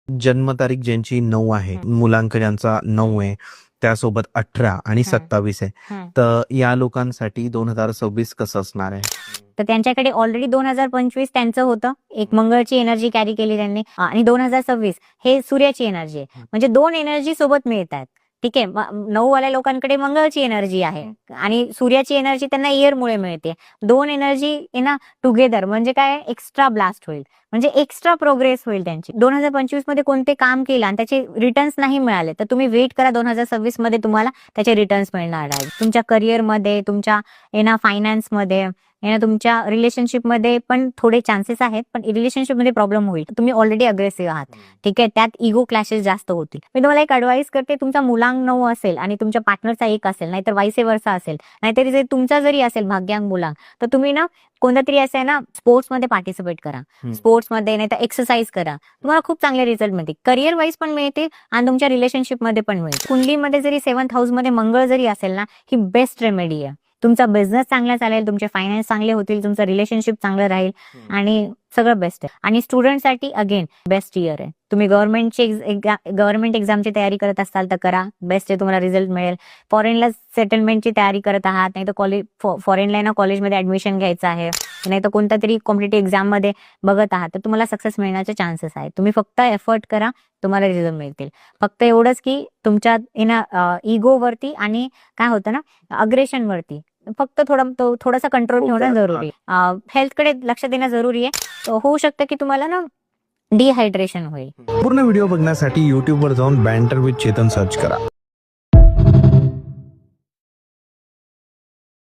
जन्मतारीख ज्यांची 9 आहे, मुलांक ज्यांचा 9 आहे, त्यासोबत 18 आणि 27 आहे, तर या लोकांसाठी 2026 कसं असणार आहे? तर त्यांच्याकडे ऑलरेडी 2025 त्यांचं होतं, एक मंगळची एनर्जी कॅरी केली त्यांनी आणि 2026 हे सूर्याची एनर्जी आहे. म्हणजे 2 एनर्जी सोबत मिळतात. ठीक आहे. 9 वाल्या लोकांकडे मंगळची एनर्जी आहे आणि सूर्याची एनर्जी त्यांना इयरमुळे मिळते. 2 एनर्जी आहे ना टुगेदर म्हणजे काय एक्स्ट्रा ब्लास्ट होईल. म्हणजे एक्स्ट्रा प्रोग्रेस होईल त्यांची. 2025 मध्ये कोणते काम केलं आणि त्याचे रिटर्न्स नाही मिळाले तर तुम्ही वेट करा, 2026 मध्ये तुम्हाला त्याचे रिटर्न्स मिळणार आहेत. तुमच्या करिअरमध्ये, तुमच्या फायनान्समध्ये, तुमच्या रिलेशनशिपमध्ये पण थोडे चान्सेस आहेत, पण रिलेशनशिपमध्ये प्रॉब्लेम होईल. तुम्ही ऑलरेडी अग्रेसिव्ह आहात. ठीक आहे. त्यात इगो क्लॅशेस जास्त होतील. मी तुम्हाला एक ऍडवाइस करते, तुमचा मुलांक 9 असेल आणि तुमच्या पार्टनरचा 1 असेल, नाहीतर वाईस वर्सा असेल, नाहीतर जर तुमचा जरी असेल भाग्यांक मुलांक, तर तुम्ही ना कोणत्या तरी असं आहे ना स्पोर्ट्समध्ये पार्टिसिपेट करा. स्पोर्ट्समध्ये नाही तर एक्सरसाइज करा. तुम्हाला खूप चांगले रिझल्ट मिळतील. करिअर वाईज पण मिळतील आणि तुमच्या रिलेशनशिपमध्ये पण मिळतील. कुंडलीमध्ये जरी 7th हाऊसमध्ये मंगळ जरी असेल ना, ही बेस्ट रेमेडी आहे. तुमचा बिझनेस चांगला चालेल, तुमचे फायनान्स चांगले होतील, तुमचं रिलेशनशिप चांगलं राहील आणि सगळं बेस्ट आहे. आणि स्टुडंटसाठी अगेन बेस्ट इयर आहे. तुम्ही गव्हर्नमेंट एक्झामची तयारी करत असाल तर करा, बेस्ट आहे, तुम्हाला रिझल्ट मिळेल. फॉरेनला सेटलमेंटची तयारी करत आहात, नाही तर फॉरेनला ना कॉलेजमध्ये ऍडमिशन घ्यायचं आहे, नाही तर कोणत्या तरी कॉम्पिटेटिव्ह एक्झाम मध्ये बघत आहात, तर तुम्हाला सक्सेस मिळण्याचे चान्सेस आहेत. तुम्ही फक्त एफर्ट करा, तुम्हाला रिझल्ट मिळतील. फक्त एवढंच की तुमच्या इगोवरती आणि काय होतं ना अग्रेशन वरती फक्त थोडासा कंट्रोल ठेवणं जरुरी आहे. हेल्थकडे लक्ष देणं जरुरी आहे. होऊ शकतं की तुम्हाला ना डिहायड्रेशन होईल. पूर्ण व्हिडिओ बघण्यासाठी YouTube वर जाऊन बँटर विथ चेतन सर्च करा.